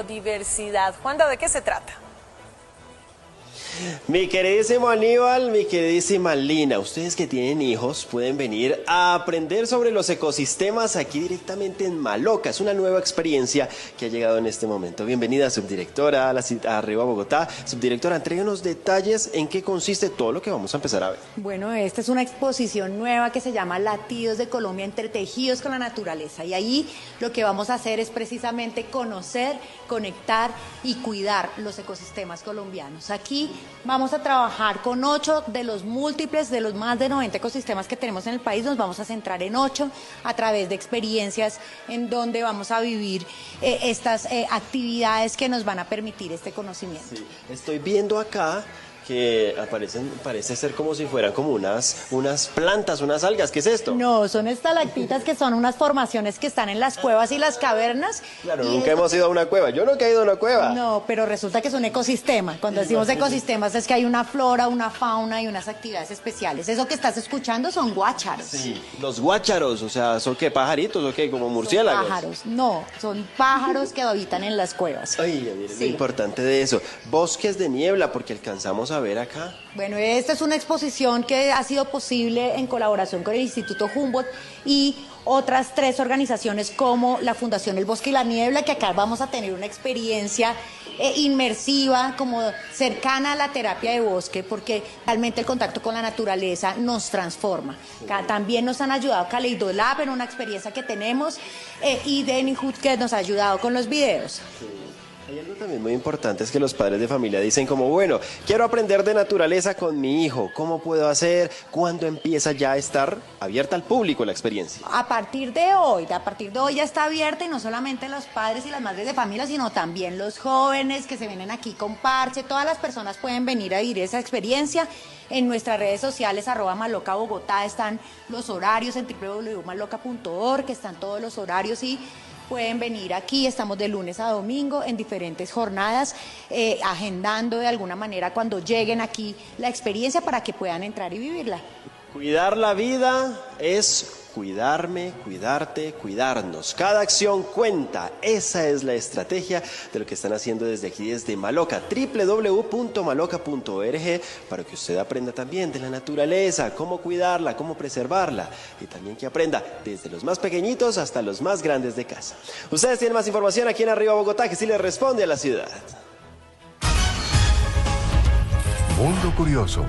biodiversidad. Juanda, ¿de qué se trata? Mi queridísimo Aníbal, mi queridísima Lina, ustedes que tienen hijos pueden venir a aprender sobre los ecosistemas aquí directamente en Maloca. Es una nueva experiencia que ha llegado en este momento. Bienvenida, subdirectora, a Arriba Bogotá. Subdirectora, entréguenos detalles en qué consiste todo lo que vamos a empezar a ver. Bueno, esta es una exposición nueva que se llama Latidos de Colombia, entretejidos con la naturaleza. Y ahí lo que vamos a hacer es precisamente conocer, conectar y cuidar los ecosistemas colombianos. Aquí vamos a trabajar con 8 de los múltiples, de los más de 90 ecosistemas que tenemos en el país. Nos vamos a centrar en 8 a través de experiencias en donde vamos a vivir estas actividades que nos van a permitir este conocimiento. Sí, estoy viendo acá que parece ser como si fueran como unas plantas, unas algas. ¿Qué es esto? No, son estalactitas, que son unas formaciones que están en las cuevas y las cavernas. Claro, nunca hemos ido a una cueva. Yo nunca he ido a una cueva. No, pero resulta que es un ecosistema. Cuando decimos ecosistemas es que hay una flora, una fauna y unas actividades especiales. Eso que estás escuchando son guácharos. Sí, los guácharos, o sea, ¿son qué, pajaritos o qué, como murciélagos? Son pájaros, no, son pájaros que habitan en las cuevas. Ay, miren lo importante de eso. Bosques de niebla, porque alcanzamos a ver acá. Bueno, esta es una exposición que ha sido posible en colaboración con el Instituto Humboldt y otras 3 organizaciones como la Fundación El Bosque y la Niebla, que acá vamos a tener una experiencia inmersiva, como cercana a la terapia de bosque, porque realmente el contacto con la naturaleza nos transforma. Acá también nos han ayudado Kaleidolab en una experiencia que tenemos y Denny Hood, que nos ha ayudado con los videos. Sí. Hay algo también muy importante, es que los padres de familia dicen como, bueno, quiero aprender de naturaleza con mi hijo, ¿cómo puedo hacer? ¿Cuándo empieza ya a estar abierta al público la experiencia? A partir de hoy ya está abierta, y no solamente los padres y las madres de familia, sino también los jóvenes que se vienen aquí con parche. Todas las personas pueden venir a vivir esa experiencia. En nuestras redes sociales, @Maloca Bogotá, están los horarios, en www.maloca.org, que están todos los horarios y pueden venir aquí. Estamos de lunes a domingo en diferentes jornadas, agendando de alguna manera cuando lleguen aquí la experiencia para que puedan entrar y vivirla. Cuidar la vida es cuidarme, cuidarte, cuidarnos. Cada acción cuenta. Esa es la estrategia de lo que están haciendo desde aquí, desde Maloca. www.maloca.org, para que usted aprenda también de la naturaleza, cómo cuidarla, cómo preservarla, y también que aprenda desde los más pequeñitos hasta los más grandes de casa. Ustedes tienen más información aquí en Arriba Bogotá, que sí les responde a la ciudad. Mundo Curioso.